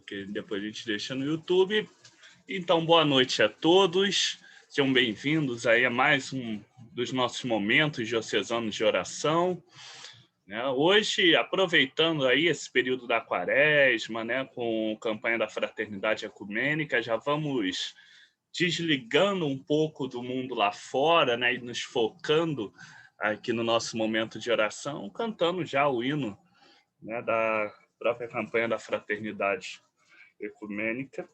porque depois a gente deixa no YouTube. Então, boa noite a todos. Sejam bem-vindos aí a mais um dos nossos momentos diocesanos de oração. Hoje, aproveitando aí esse período da Quaresma, com a campanha da Fraternidade Ecumênica, já vamos desligando um pouco do mundo lá fora, e nos focando aqui no nosso momento de oração, cantando já o hino da própria campanha da Fraternidade Ecumênica.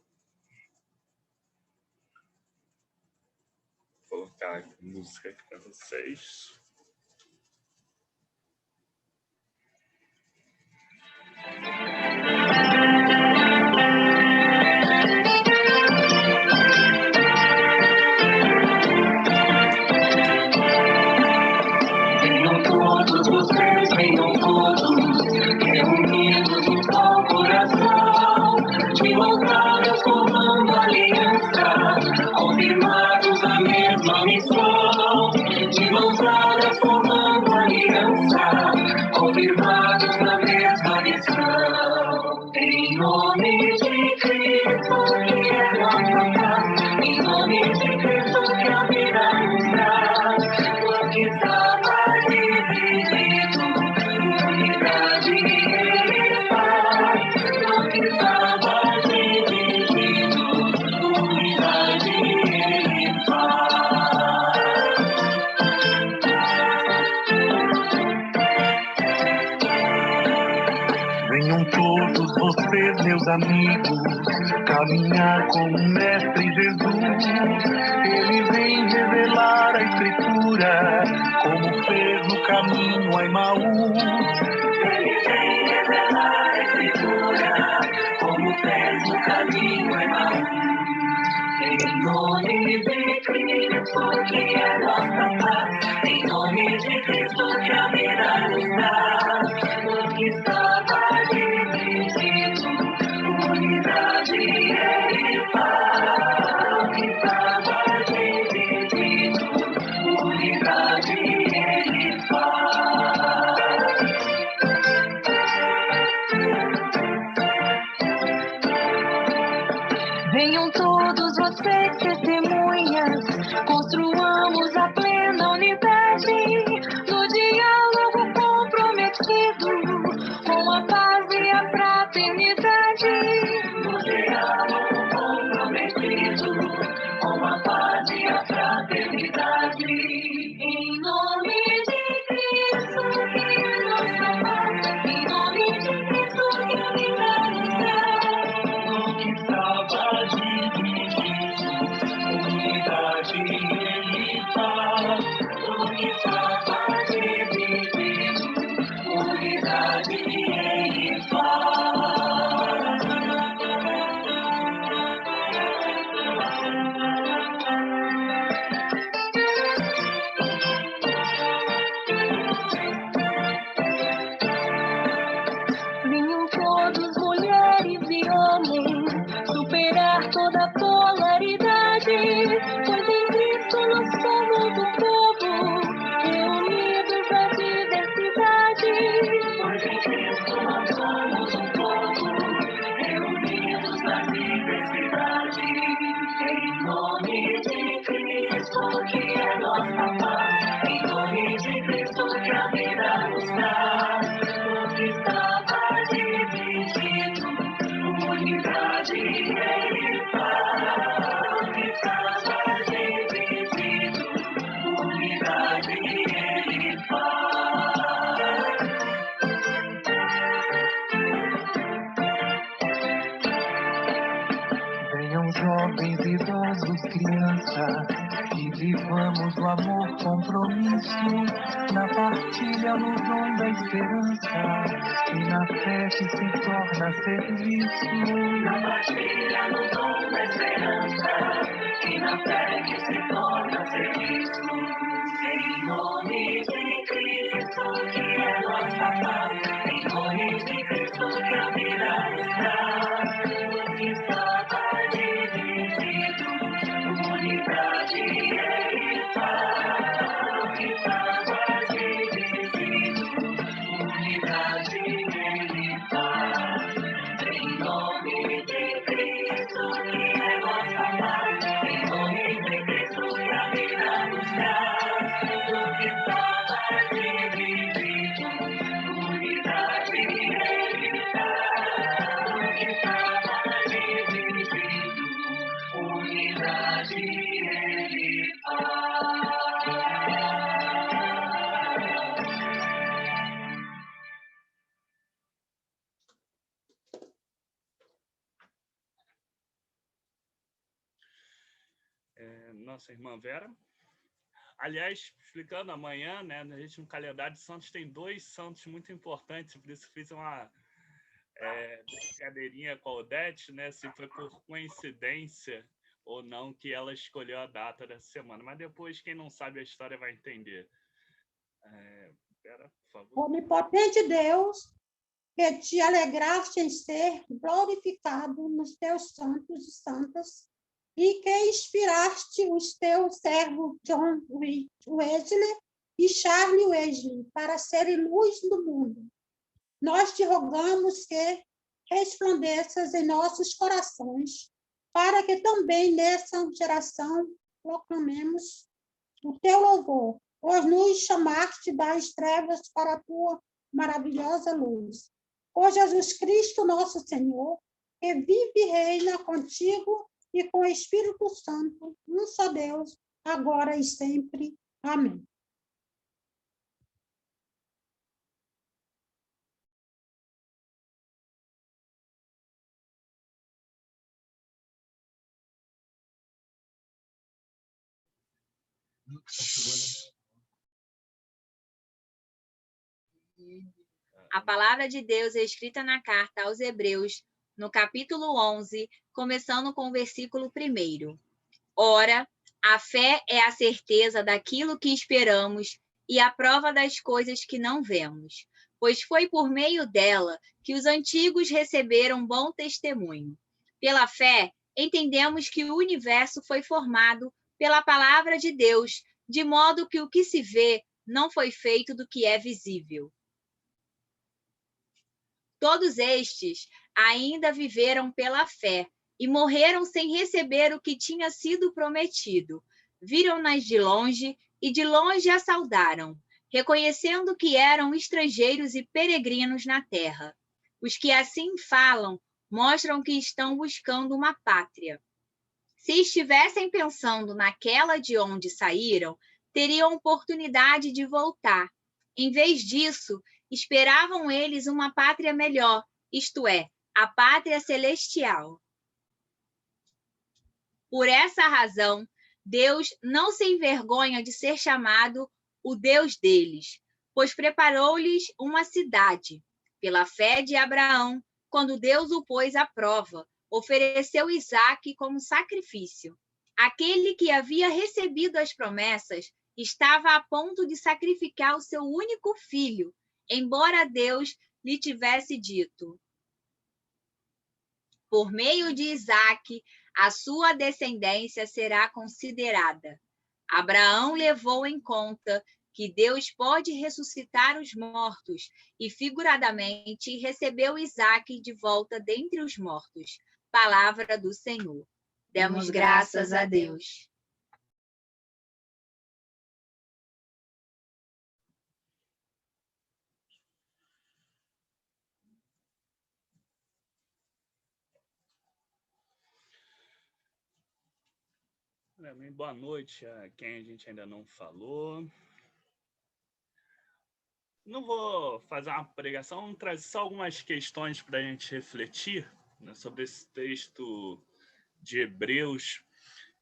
Vou colocar a música aqui para vocês. Venham todos vocês, venham todos, reunidos no tal coração, de mãos dadas formando aliança, confirmados na mesma missão. De mãos dadas formando aliança, confirmados na mesma missão. Em nome de Cristo, que é nossa paz, em nome de Cristo, que a vida nos dá, o que estava dividido, unidade e paz. O que estava dividido, unidade e paz. Venham todos vocês, meus amigos, caminhar com o Mestre Jesus. Ele vem revelar a Escritura, como fez no caminho a Emaús. Ele vem revelar a Escritura, como fez no caminho a Emaús. Em nome de Cristo, que é nossa paz, em nome de Cristo, que a vida nos dá, o que estava dividido, unidade e paz. O que estava dividido, unidade e paz. Venham todos vocês, testemunhas, construamos a plena unidade, no diálogo comprometido, com a paz e a fraternidade. No diálogo comprometido, com a paz e a fraternidade. Em nome de Cristo, que é nossa paz, em nome de Cristo, que a vida nos dá, o que estava dividido, unidade e paz. O que estava dividido, unidade e paz. Venham todos, mulheres e homens, superar toda polaridade, pois em Cristo nós somos um povo, reunidos na diversidade. Pois em Cristo nós somos um povo, reunidos na diversidade. Em nome de Cristo, que é nossa paz, em nome de Cristo, que a vida nos dá, o que estava dividido, unidade e paz. O que estava dividido, unidade e paz. Venham jovens, idosos, crianças, e vivamos o amor, compromisso, na partilha, no dom da esperança, e na fé que se torna serviço. Na partilha, no dom da esperança, e na fé que se torna serviço. Em nome de Cristo, que é nossa paz, em nome de Cristo, que a vida nos dá, o que estava dividido, unidade e paz. O que estava dividido, unidade e paz. Em nome de Cristo, que é nossa paz, em nome de Cristo, pra vida anunciar, o que fala de dividir, unidade evitar, o que fala de dividir, unidade evitar. Nossa irmã Vera. Aliás, explicando amanhã, né, a gente no calendário de santos tem 2 santos muito importantes, por isso fiz uma brincadeirinha com a Odete, né, se foi por coincidência ou não que ela escolheu a data dessa semana. Mas depois, quem não sabe a história vai entender. Vera, por favor. Onipotente Deus, que te alegraste em ser glorificado nos teus santos e santas, e que inspiraste os teus servos John Wesley e Charles Wesley para serem luz do mundo. Nós te rogamos que resplandeças em nossos corações, para que também nessa geração proclamemos o teu louvor, pois nos chamaste das trevas para a tua maravilhosa luz. Por Jesus Cristo, nosso Senhor, que vive e reina contigo e com o Espírito Santo, um só Deus, agora e sempre. Amém. A palavra de Deus é escrita na carta aos Hebreus, no capítulo 11, começando com o versículo 1. Ora, a fé é a certeza daquilo que esperamos e a prova das coisas que não vemos, pois foi por meio dela que os antigos receberam bom testemunho. Pela fé, entendemos que o universo foi formado pela palavra de Deus, de modo que o que se vê não foi feito do que é visível. Todos estes ainda viveram pela fé e morreram sem receber o que tinha sido prometido. Viram-nas de longe e de longe a saudaram, reconhecendo que eram estrangeiros e peregrinos na terra. Os que assim falam mostram que estão buscando uma pátria. Se estivessem pensando naquela de onde saíram, teriam oportunidade de voltar. Em vez disso, esperavam eles uma pátria melhor, isto é, a pátria celestial. Por essa razão, Deus não se envergonha de ser chamado o Deus deles, pois preparou-lhes uma cidade. Pela fé de Abraão, quando Deus o pôs à prova, ofereceu Isaque como sacrifício. Aquele que havia recebido as promessas estava a ponto de sacrificar o seu único filho, embora Deus lhe tivesse dito: por meio de Isaque, a sua descendência será considerada. Abraão levou em conta que Deus pode ressuscitar os mortos e, figuradamente, recebeu Isaque de volta dentre os mortos. Palavra do Senhor. Demos graças a Deus. Boa noite a quem a gente ainda não falou. Não vou fazer uma pregação, vou trazer só algumas questões para a gente refletir, né, sobre esse texto de Hebreus,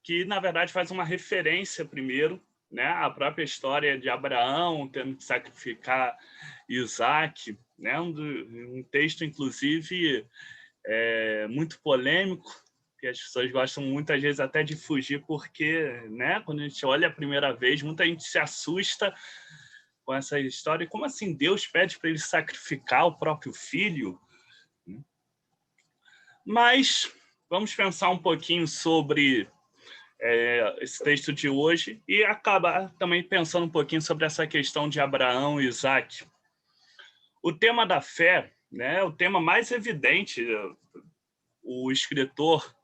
que, na verdade, faz uma referência, primeiro, né, à própria história de Abraão tendo que sacrificar Isaque, né, um texto, inclusive, muito polêmico, que as pessoas gostam muitas vezes até de fugir, porque, né, quando a gente olha a primeira vez, muita gente se assusta com essa história. Como assim Deus pede para ele sacrificar o próprio filho? Mas vamos pensar um pouquinho sobre esse texto de hoje e acabar também pensando um pouquinho sobre essa questão de Abraão e Isaque. O tema da fé, né, é o tema mais evidente o escritor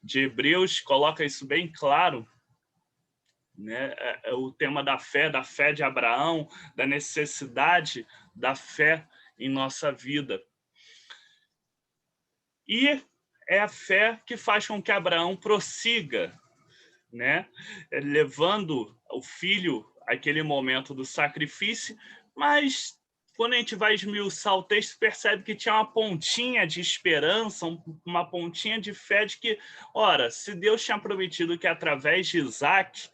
de Hebreus coloca isso bem claro, né? O tema da fé de Abraão, da necessidade da fé em nossa vida. E é a fé que faz com que Abraão prossiga, né? Levando o filho àquele momento do sacrifício, mas quando a gente vai esmiuçar o texto, percebe que tinha uma pontinha de esperança, uma pontinha de fé de que, ora, se Deus tinha prometido que através de Isaac,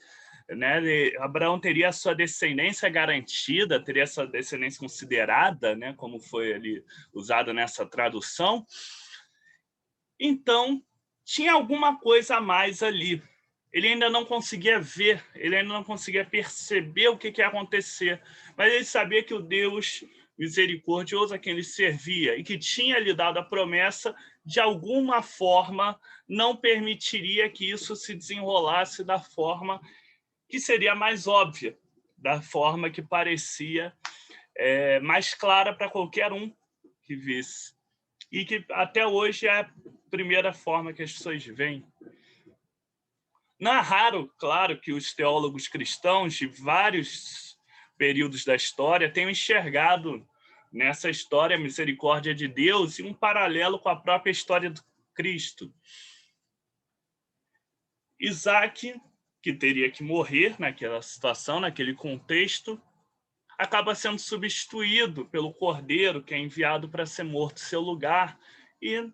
né, Abraão teria a sua descendência garantida, teria a sua descendência considerada, né, como foi ali usado nessa tradução, então tinha alguma coisa a mais ali. Ele ainda não conseguia ver, ele ainda não conseguia perceber o que ia acontecer, mas ele sabia que o Deus misericordioso a quem ele servia e que tinha lhe dado a promessa, de alguma forma não permitiria que isso se desenrolasse da forma que seria mais óbvia, da forma que parecia mais clara para qualquer um que visse. E que até hoje é a primeira forma que as pessoas veem. Não é raro, claro, que os teólogos cristãos de vários períodos da história tenham enxergado nessa história a misericórdia de Deus e um paralelo com a própria história do Cristo. Isaac, que teria que morrer naquela situação, naquele contexto, acaba sendo substituído pelo cordeiro, que é enviado para ser morto em seu lugar, e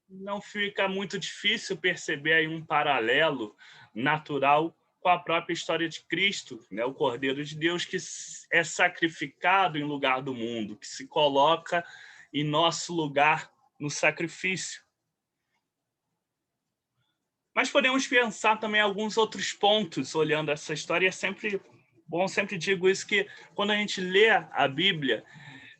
não fica muito difícil perceber aí um paralelo natural com a própria história de Cristo, né? O Cordeiro de Deus que é sacrificado em lugar do mundo, que se coloca em nosso lugar no sacrifício. Mas podemos pensar também alguns outros pontos olhando essa história. É sempre bom, sempre digo isso, que quando a gente lê a Bíblia,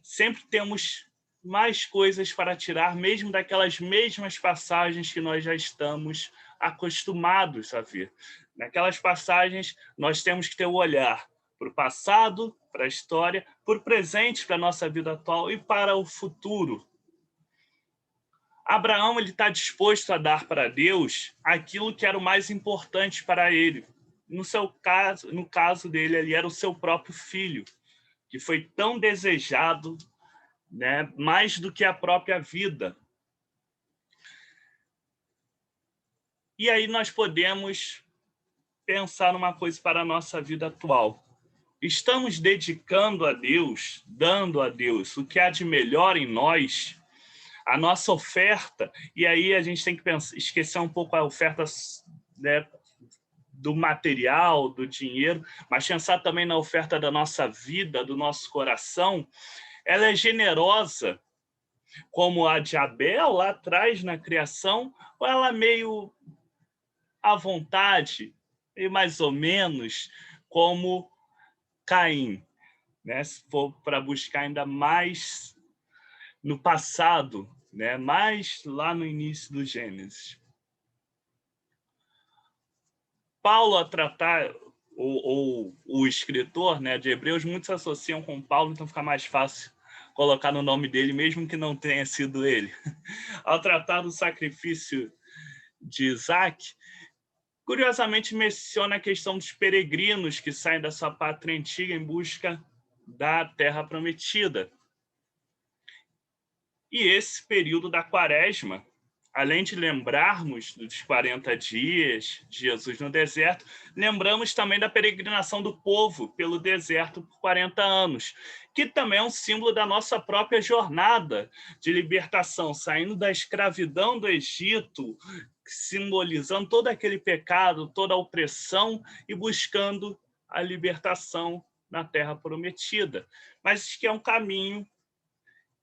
sempre temos mais coisas para tirar, mesmo daquelas mesmas passagens que nós já estamos acostumados a ver. Naquelas passagens, nós temos que ter o olhar para o passado, para a história, para o presente, para a nossa vida atual e para o futuro. Abraão está disposto a dar para Deus aquilo que era o mais importante para ele. No caso dele, ele era o seu próprio filho, que foi tão desejado, né, mais do que a própria vida. E aí nós podemos pensar numa coisa para a nossa vida atual. Estamos dedicando a Deus, dando a Deus o que há de melhor em nós, a nossa oferta, e aí a gente tem que esquecer um pouco a oferta, né, do material, do dinheiro, mas pensar também na oferta da nossa vida, do nosso coração. Ela é generosa, como a de Abel lá atrás na criação, ou ela é meio à vontade, meio mais ou menos, como Caim, né? Se for para buscar ainda mais no passado, né? Mais lá no início do Gênesis. Paulo, a tratar, ou o escritor, né, de Hebreus, muitos associam com Paulo, então fica mais fácil colocar no nome dele, mesmo que não tenha sido ele. Ao tratar do sacrifício de Isaac, curiosamente menciona a questão dos peregrinos que saem da sua pátria antiga em busca da terra prometida. E esse período da quaresma, além de lembrarmos dos 40 dias de Jesus no deserto, lembramos também da peregrinação do povo pelo deserto por 40 anos, que também é um símbolo da nossa própria jornada de libertação, saindo da escravidão do Egito, simbolizando todo aquele pecado, toda a opressão e buscando a libertação na terra prometida. Mas que é um caminho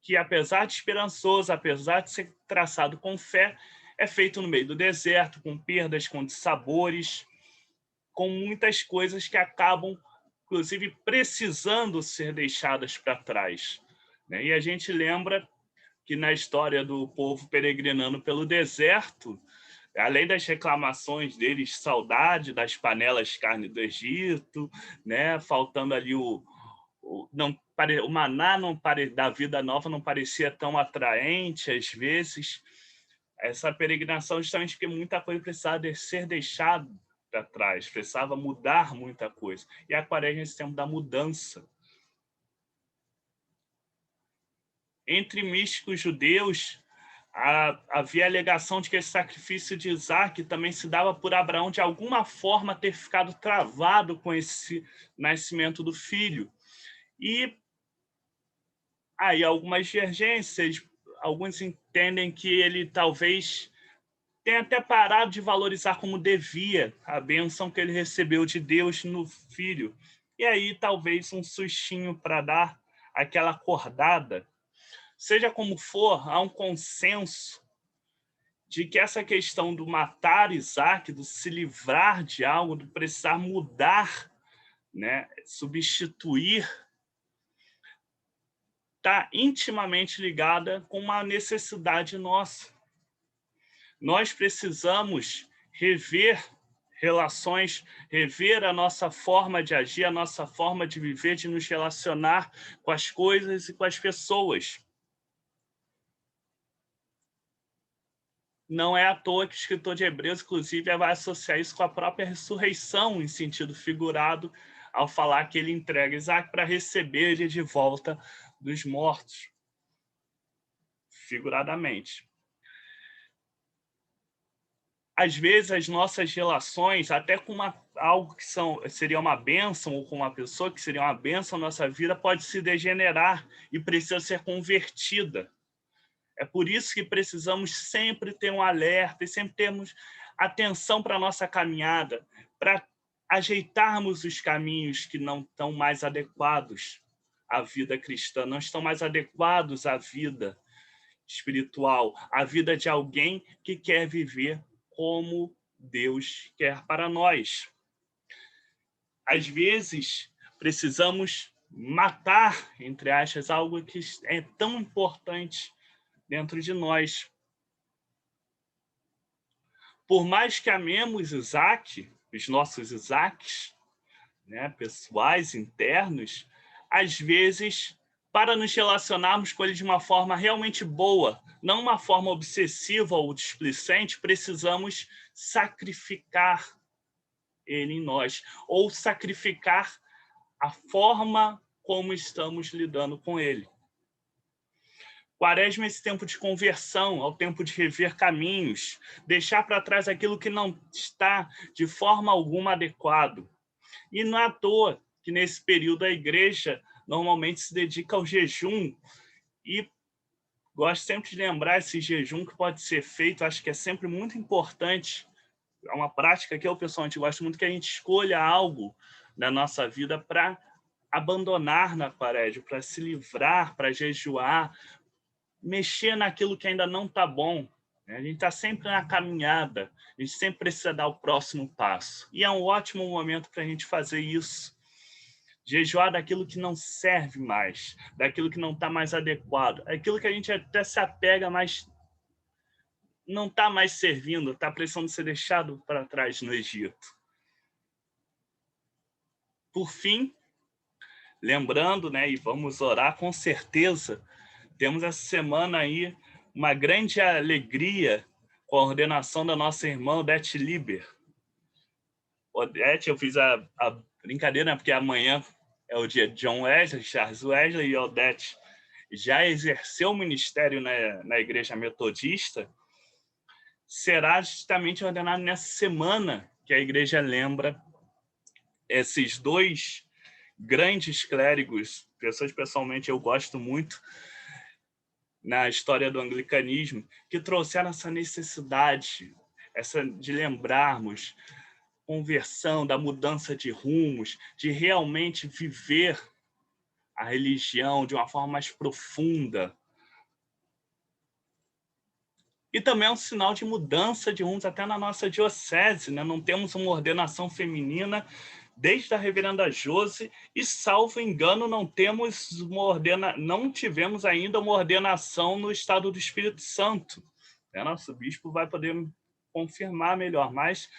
que, apesar de esperançoso, apesar de ser traçado com fé, é feito no meio do deserto, com perdas, com dissabores, com muitas coisas que acabam, inclusive, precisando ser deixadas para trás. E a gente lembra que na história do povo peregrinando pelo deserto, além das reclamações deles, saudade das panelas de carne do Egito, né, faltando ali o maná da vida nova não parecia tão atraente às vezes. essa peregrinação justamente porque muita coisa precisava ser deixada para trás, precisava mudar muita coisa. E a Quaresma é esse tempo da mudança. Entre místicos judeus, havia a alegação de que esse sacrifício de Isaac também se dava por Abraão de alguma forma ter ficado travado com esse nascimento do filho. E aí algumas divergências, alguns entendem que ele talvez tenha até parado de valorizar como devia a bênção que ele recebeu de Deus no filho. E aí talvez um sustinho para dar aquela acordada. Seja como for, há um consenso de que essa questão do matar Isaac, do se livrar de algo, do precisar mudar, né, substituir, está intimamente ligada com uma necessidade nossa. Nós precisamos rever relações, rever a nossa forma de agir, a nossa forma de viver, de nos relacionar com as coisas e com as pessoas. Não é à toa que o escritor de Hebreus, inclusive, vai associar isso com a própria ressurreição, em sentido figurado, ao falar que ele entrega Isaac para receber ele de volta dos mortos, figuradamente. Às vezes, as nossas relações, até com algo que seria uma bênção, ou com uma pessoa que seria uma bênção na nossa vida, pode se degenerar e precisa ser convertida. É por isso que precisamos sempre ter um alerta e sempre termos atenção para a nossa caminhada, para ajeitarmos os caminhos que não estão mais adequados à vida cristã, não estão mais adequados à vida espiritual, à vida de alguém que quer viver como Deus quer para nós. Às vezes, precisamos matar, entre aspas, algo que é tão importante dentro de nós. Por mais que amemos Isaac, os nossos Isaques, né, pessoais, internos, às vezes, para nos relacionarmos com ele de uma forma realmente boa, não uma forma obsessiva ou displicente, precisamos sacrificar ele em nós, ou sacrificar a forma como estamos lidando com ele. Quaresma é esse tempo de conversão, é o tempo de rever caminhos, deixar para trás aquilo que não está de forma alguma adequado. E não é à toa que nesse período a igreja normalmente se dedica ao jejum, e gosto sempre de lembrar esse jejum que pode ser feito, acho que é sempre muito importante, é uma prática que eu pessoalmente gosto muito, que a gente escolha algo na nossa vida para abandonar na Quaresma, para se livrar, para jejuar, mexer naquilo que ainda não está bom. A gente está sempre na caminhada, a gente sempre precisa dar o próximo passo. E é um ótimo momento para a gente fazer isso. Jejuar daquilo que não serve mais, daquilo que não está mais adequado, aquilo que a gente até se apega, mas não está mais servindo, está precisando ser deixado para trás no Egito. Por fim, lembrando, né, e vamos orar com certeza, temos essa semana aí uma grande alegria com a ordenação da nossa irmã Odete Liber. Odete, eu fiz a brincadeira, né, porque amanhã é o dia de John Wesley, Charles Wesley, e Odete já exerceu o ministério na Igreja Metodista, será justamente ordenado nessa semana que a igreja lembra esses dois grandes clérigos, pessoas pessoalmente eu gosto muito, na história do anglicanismo, que trouxeram essa necessidade, de lembrarmos conversão, da mudança de rumos, de realmente viver a religião de uma forma mais profunda. E também é um sinal de mudança de rumos até na nossa diocese, né? Não temos uma ordenação feminina desde a reverenda Josi, e, salvo engano, não tivemos ainda uma ordenação no estado do Espírito Santo. Nosso bispo vai poder confirmar melhor, mas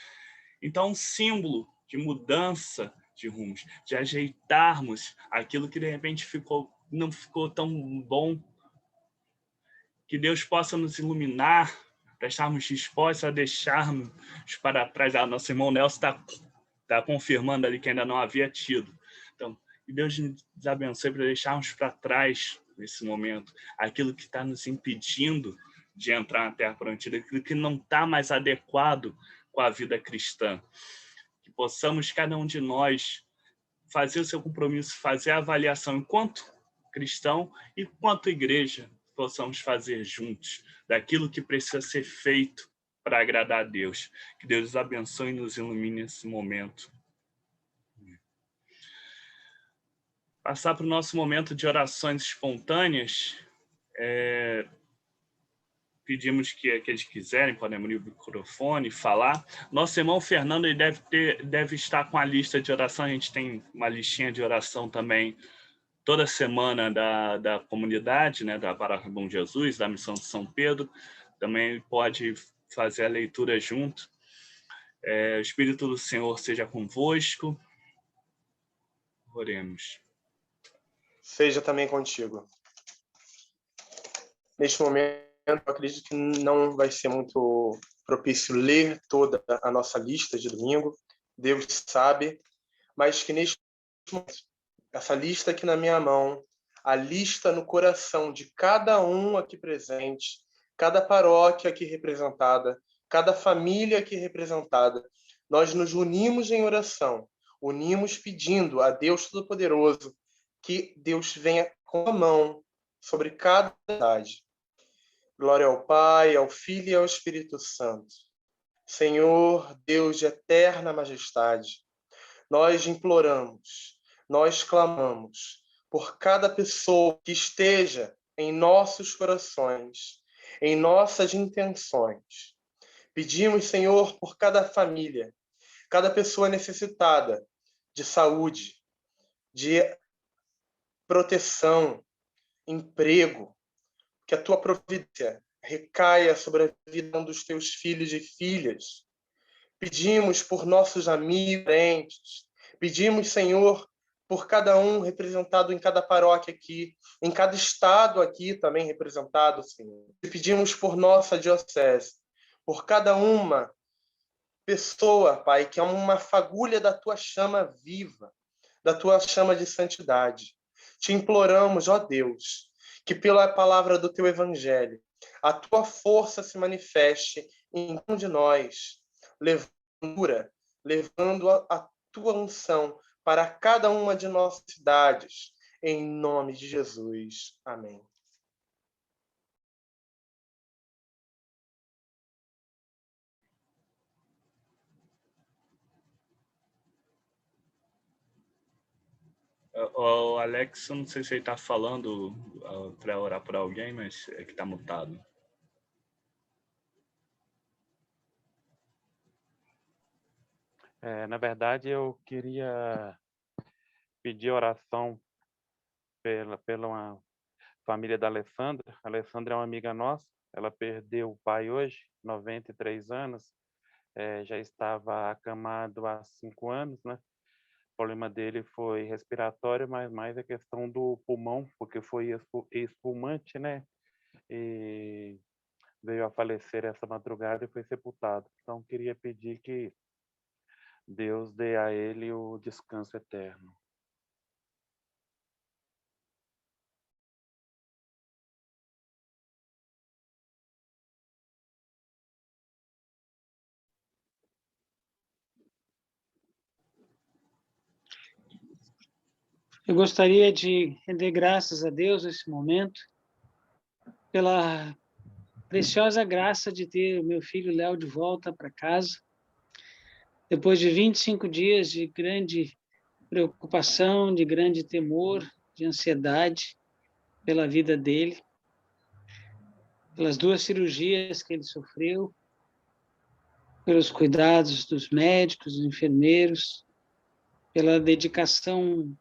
então um símbolo de mudança de rumos, de ajeitarmos aquilo que de repente não ficou tão bom, que Deus possa nos iluminar para estarmos dispostos a deixarmos para trás. Nosso irmão Nelson está confirmando ali que ainda não havia tido. Então, que Deus nos abençoe para deixarmos para trás, nesse momento, aquilo que está nos impedindo de entrar na Terra Prometida, aquilo que não está mais adequado com a vida cristã. Que possamos, cada um de nós, fazer o seu compromisso, fazer a avaliação enquanto cristão e enquanto igreja, possamos fazer juntos daquilo que precisa ser feito para agradar a Deus. Que Deus nos abençoe e nos ilumine nesse momento. Passar para o nosso momento de orações espontâneas. Pedimos que aqueles que quiserem podem abrir o microfone e falar. Nosso irmão Fernando ele deve estar com a lista de oração. A gente tem uma listinha de oração também toda semana da comunidade, né, da Paróquia Bom Jesus, da Missão de São Pedro. Também pode fazer a leitura junto. O Espírito do Senhor seja convosco. Oremos. Seja também contigo. Neste momento, eu acredito que não vai ser muito propício ler toda a nossa lista de domingo. Deus sabe, mas que neste momento, essa lista aqui na minha mão, a lista no coração de cada um aqui presente, cada paróquia aqui representada, cada família aqui representada, nós nos unimos em oração, unimos pedindo a Deus Todo-Poderoso que Deus venha com a mão sobre cada cidade. Glória ao Pai, ao Filho e ao Espírito Santo. Senhor, Deus de eterna majestade, nós imploramos, nós clamamos por cada pessoa que esteja em nossos corações, em nossas intenções. Pedimos, Senhor, por cada família, cada pessoa necessitada de saúde, de proteção, emprego, que a tua providência recaia sobre a vida dos teus filhos e filhas. Pedimos por nossos amigos, parentes. Pedimos, Senhor, por cada um representado em cada paróquia aqui, em cada estado aqui também representado, Senhor. E pedimos por nossa diocese, por cada uma pessoa, Pai, que é uma fagulha da tua chama viva, da tua chama de santidade. Te imploramos, ó Deus, que pela palavra do teu evangelho, a tua força se manifeste em um de nós, levando a tua unção para cada uma de nossas cidades, em nome de Jesus. Amém. O Alex, eu não sei se ele está falando para orar por alguém, mas é que está mutado. Na verdade, eu queria pedir oração pela uma família da Alessandra. A Alessandra é uma amiga nossa, ela perdeu o pai hoje, 93 anos, já estava acamado há 5 anos, né? O problema dele foi respiratório, mas mais a questão do pulmão, porque foi espumante, né? E veio a falecer essa madrugada e foi sepultado. Então, queria pedir que Deus dê a ele o descanso eterno. Eu gostaria de render graças a Deus nesse momento pela preciosa graça de ter o meu filho Léo de volta para casa, depois de 25 dias de grande preocupação, de grande temor, de ansiedade pela vida dele, pelas 2 cirurgias que ele sofreu, pelos cuidados dos médicos, dos enfermeiros, pela dedicação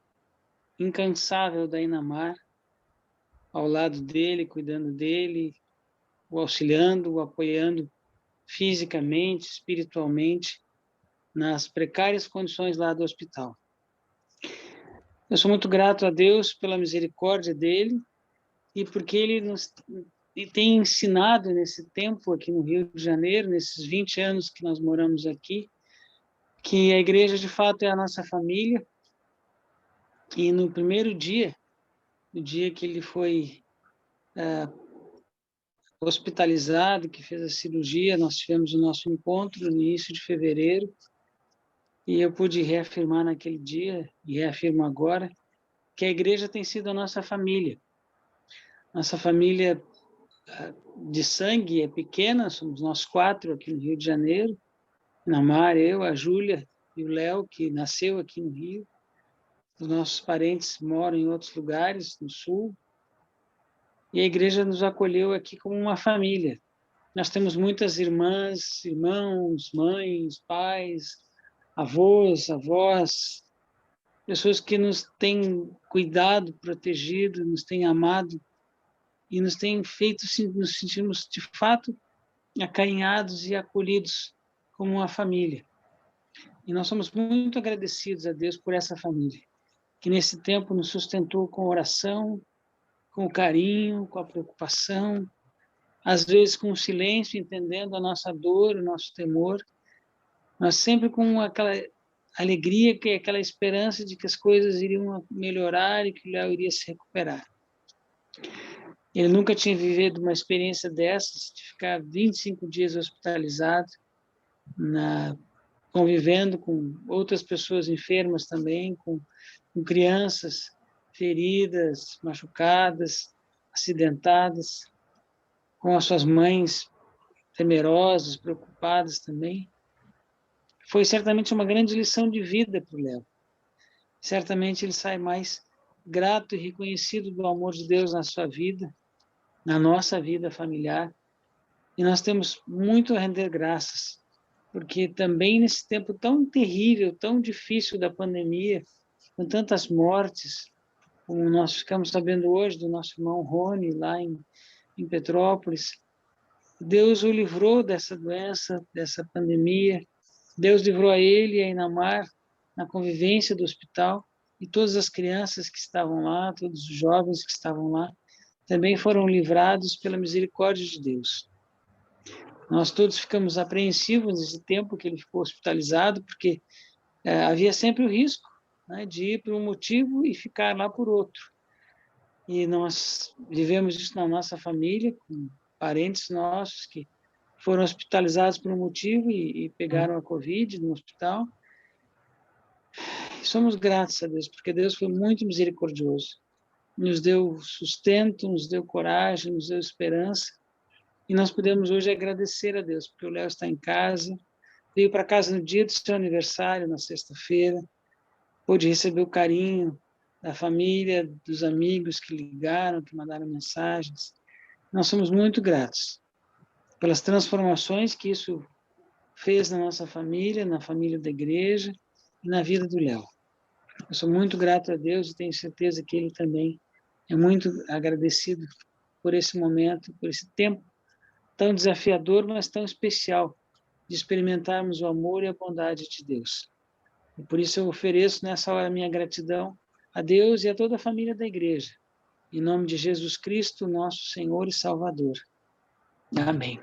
incansável da Inamar ao lado dele, cuidando dele, o auxiliando, o apoiando fisicamente, espiritualmente, nas precárias condições lá do hospital. Eu sou muito grato a Deus pela misericórdia dele e porque ele nos tem ensinado nesse tempo aqui no Rio de Janeiro, nesses 20 anos que nós moramos aqui, que a igreja de fato é a nossa família. E no primeiro dia, no dia que ele foi hospitalizado, que fez a cirurgia, nós tivemos o nosso encontro no início de fevereiro, e eu pude reafirmar naquele dia, e reafirmo agora, que a igreja tem sido a nossa família. Nossa família de sangue é pequena, somos nós 4 aqui no Rio de Janeiro, Namar, eu, a Júlia e o Léo, que nasceu aqui no Rio. Os nossos parentes moram em outros lugares, no Sul, e a igreja nos acolheu aqui como uma família. Nós temos muitas irmãs, irmãos, mães, pais, avós, avós, pessoas que nos têm cuidado, protegido, nos têm amado e nos têm feito nos sentirmos de fato acarinhados e acolhidos como uma família. E nós somos muito agradecidos a Deus por essa família, que nesse tempo nos sustentou com oração, com o carinho, com a preocupação, às vezes com o silêncio, entendendo a nossa dor, o nosso temor, mas sempre com aquela alegria, que é aquela esperança de que as coisas iriam melhorar e que o Léo iria se recuperar. Ele nunca tinha vivido uma experiência dessas, de ficar 25 dias hospitalizado, convivendo com outras pessoas enfermas também, com crianças feridas, machucadas, acidentadas, com as suas mães temerosas, preocupadas também. Foi certamente uma grande lição de vida para o Léo. Certamente ele sai mais grato e reconhecido do amor de Deus na sua vida, na nossa vida familiar. E nós temos muito a render graças, porque também nesse tempo tão terrível, tão difícil da pandemia, com tantas mortes, como nós ficamos sabendo hoje do nosso irmão Rony, lá em Petrópolis, Deus o livrou dessa doença, dessa pandemia. Deus livrou a ele e a Inamar na convivência do hospital, e todas as crianças que estavam lá, todos os jovens que estavam lá, também foram livrados pela misericórdia de Deus. Nós todos ficamos apreensivos nesse tempo que ele ficou hospitalizado, porque havia sempre o risco, né, de ir por um motivo e ficar lá por outro. E nós vivemos isso na nossa família, com parentes nossos que foram hospitalizados por um motivo e pegaram a Covid no hospital. E somos gratos a Deus, porque Deus foi muito misericordioso. Nos deu sustento, nos deu coragem, nos deu esperança. E nós podemos hoje agradecer a Deus, porque o Léo está em casa, veio para casa no dia do seu aniversário, na sexta-feira, pôde receber o carinho da família, dos amigos que ligaram, que mandaram mensagens. Nós somos muito gratos pelas transformações que isso fez na nossa família, na família da igreja e na vida do Léo. Eu sou muito grato a Deus e tenho certeza que ele também é muito agradecido por esse momento, por esse tempo tão desafiador, mas tão especial, de experimentarmos o amor e a bondade de Deus. E por isso eu ofereço nessa hora minha gratidão a Deus e a toda a família da igreja, em nome de Jesus Cristo, nosso Senhor e Salvador. Amém.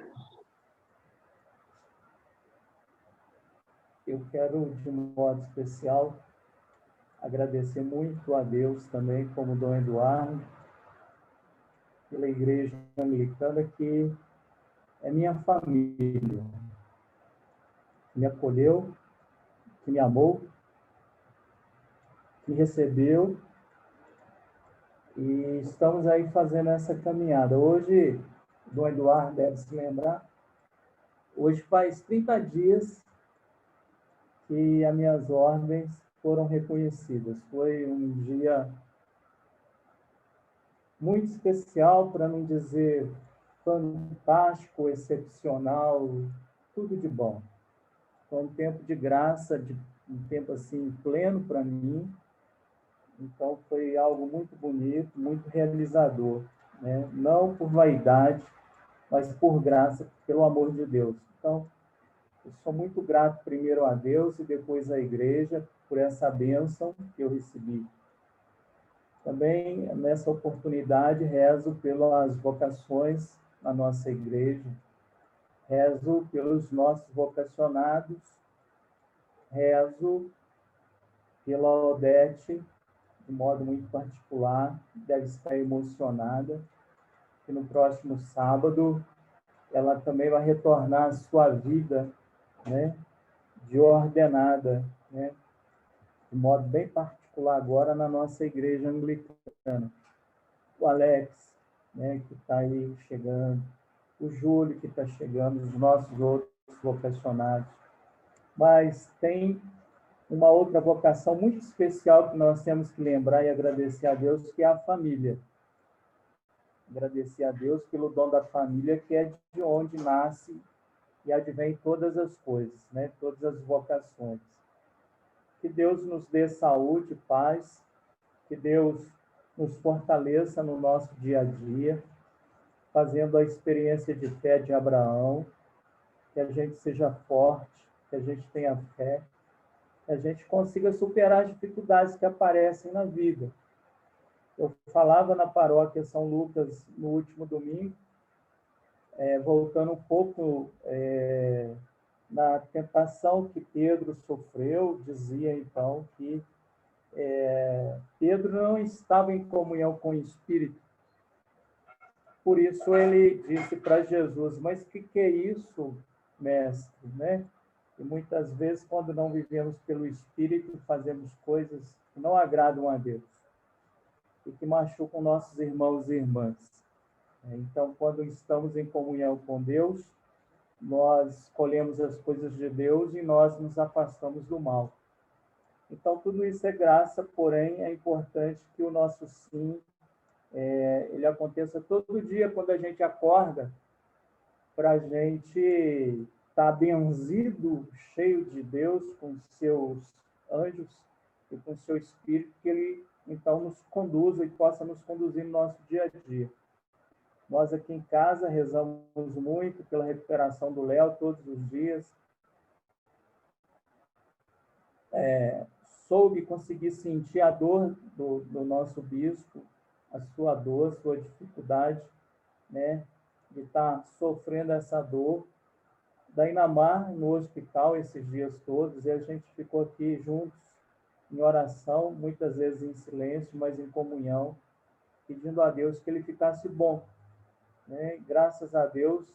Eu quero, de modo especial, agradecer muito a Deus também, como Dom Eduardo, pela Igreja Anglicana, que é minha família, que me acolheu, que me amou, que me recebeu, e estamos aí fazendo essa caminhada. Hoje, Dom Eduardo deve se lembrar, hoje faz 30 dias que as minhas ordens foram reconhecidas. Foi um dia muito especial, para não dizer fantástico, excepcional, tudo de bom. Foi um tempo de graça, um tempo assim pleno para mim. Então foi algo muito bonito, muito realizador, né? Não por vaidade, mas por graça, pelo amor de Deus. Então, eu sou muito grato primeiro a Deus e depois à igreja por essa bênção que eu recebi. Também, nessa oportunidade, rezo pelas vocações na nossa igreja. Rezo pelos nossos vocacionados, rezo pela Odete, de modo muito particular, deve estar emocionada, que no próximo sábado ela também vai retornar à sua vida, né, de ordenada, né, de modo bem particular agora na nossa igreja anglicana. O Alex, né, que está aí chegando, o Júlio, que está chegando, os nossos outros vocacionados. Mas tem uma outra vocação muito especial que nós temos que lembrar e agradecer a Deus, que é a família. Agradecer a Deus pelo dom da família, que é de onde nasce e advém todas as coisas, né? Todas as vocações. Que Deus nos dê saúde, paz, que Deus nos fortaleça no nosso dia a dia, fazendo a experiência de fé de Abraão, que a gente seja forte, que a gente tenha fé, que a gente consiga superar as dificuldades que aparecem na vida. Eu falava na paróquia São Lucas no último domingo, voltando um pouco na tentação que Pedro sofreu, dizia então que Pedro não estava em comunhão com o Espírito. Por isso ele disse para Jesus, mas o que é isso, mestre? Né? E muitas vezes, quando não vivemos pelo Espírito, fazemos coisas que não agradam a Deus e que machucam nossos irmãos e irmãs. Então, quando estamos em comunhão com Deus, nós escolhemos as coisas de Deus e nós nos afastamos do mal. Então, tudo isso é graça, porém, é importante que o nosso sim, ele aconteça todo dia quando a gente acorda, para a gente estar benzido, cheio de Deus, com seus anjos e com seu Espírito, que ele, então, nos conduza e possa nos conduzir no nosso dia a dia. Nós aqui em casa rezamos muito pela recuperação do Léo todos os dias. Soube conseguir sentir a dor do nosso bispo, a sua dor, a sua dificuldade, né, de estar sofrendo essa dor. Da Inamar, no hospital, esses dias todos, e a gente ficou aqui juntos, em oração, muitas vezes em silêncio, mas em comunhão, pedindo a Deus que ele ficasse bom. Né? Graças a Deus,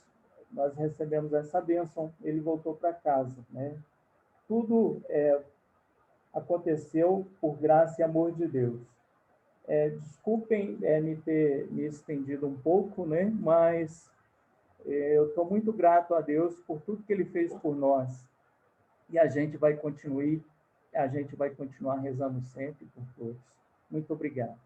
nós recebemos essa bênção, ele voltou para casa. Né? Tudo aconteceu por graça e amor de Deus. Desculpem me ter me estendido um pouco, né? Mas eu estou muito grato a Deus por tudo que ele fez por nós. E a gente vai continuar rezando sempre por todos. Muito obrigado.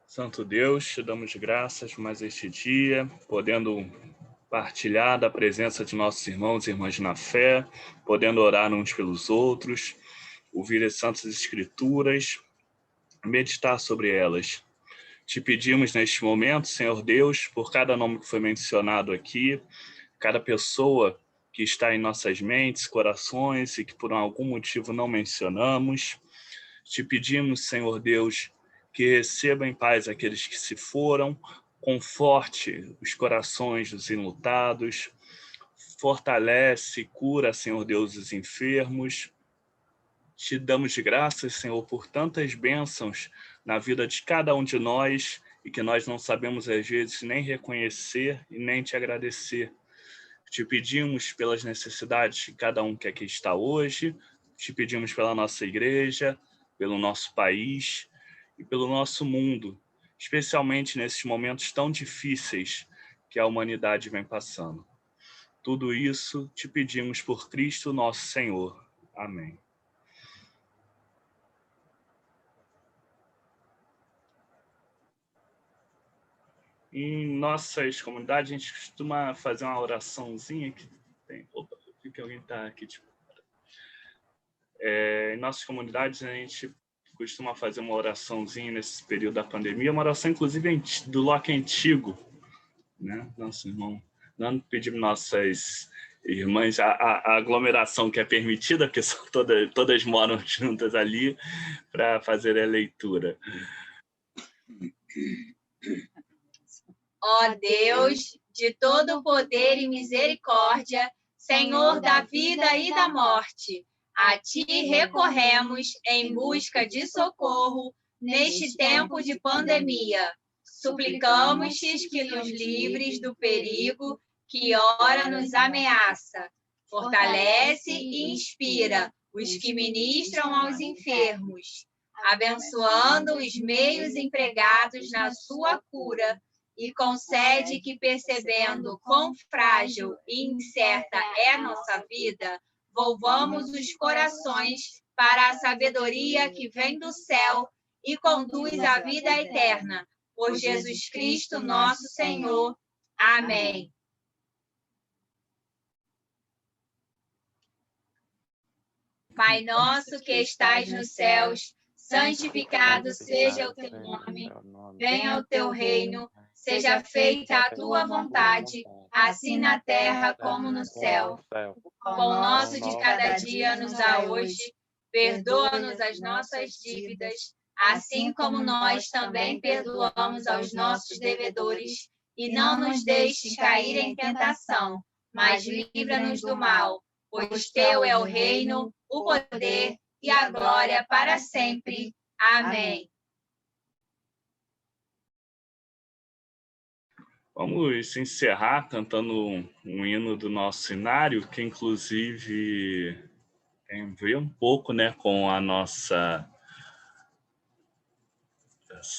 Santo Deus, te damos graças por mais este dia, podendo partilhar da presença de nossos irmãos e irmãs na fé, podendo orar uns pelos outros, ouvir as Santas Escrituras, meditar sobre elas. Te pedimos neste momento, Senhor Deus, por cada nome que foi mencionado aqui, cada pessoa que está em nossas mentes, corações e que por algum motivo não mencionamos. Te pedimos, Senhor Deus, que receba em paz aqueles que se foram, conforte os corações dos enlutados, fortalece e cura, Senhor Deus, os enfermos. Te damos graças, Senhor, por tantas bênçãos na vida de cada um de nós e que nós não sabemos, às vezes, nem reconhecer e nem te agradecer. Te pedimos pelas necessidades de cada um que aqui está hoje, te pedimos pela nossa igreja, pelo nosso país e pelo nosso mundo, especialmente nesses momentos tão difíceis que a humanidade vem passando. Tudo isso te pedimos por Cristo nosso Senhor. Amém. Em nossas comunidades, a gente costuma fazer uma oraçãozinha que tem... Opa, que alguém está aqui, tipo... Em nossas comunidades, a gente costuma fazer uma oraçãozinha nesse período da pandemia, uma oração, inclusive, do Locke Antigo, né? Nosso irmão Não pedimos nossas irmãs, a aglomeração que é permitida, porque são todas moram juntas ali, para fazer a leitura. Ó Deus, de todo poder e misericórdia, Senhor da vida e da morte, a Ti recorremos em busca de socorro neste tempo de pandemia. Suplicamos-te que nos livres do perigo que ora nos ameaça. Fortalece e inspira os que ministram aos enfermos, abençoando os meios empregados na sua cura, e concede que, percebendo quão frágil e incerta é nossa vida, volvamos os corações para a sabedoria que vem do céu e conduz à vida eterna. Por Jesus Cristo, nosso Senhor. Amém. Pai nosso que estais nos céus, santificado seja o teu nome. Venha o teu reino. Seja feita a tua vontade, assim na terra como no céu. O pão nosso de cada dia nos dá hoje. Perdoa-nos as nossas dívidas, assim como nós também perdoamos aos nossos devedores. E não nos deixes cair em tentação, mas livra-nos do mal. Pois teu é o reino, o poder e a glória para sempre. Amém. Vamos encerrar cantando um hino do nosso cenário, que inclusive tem a ver um pouco, né, com a nossa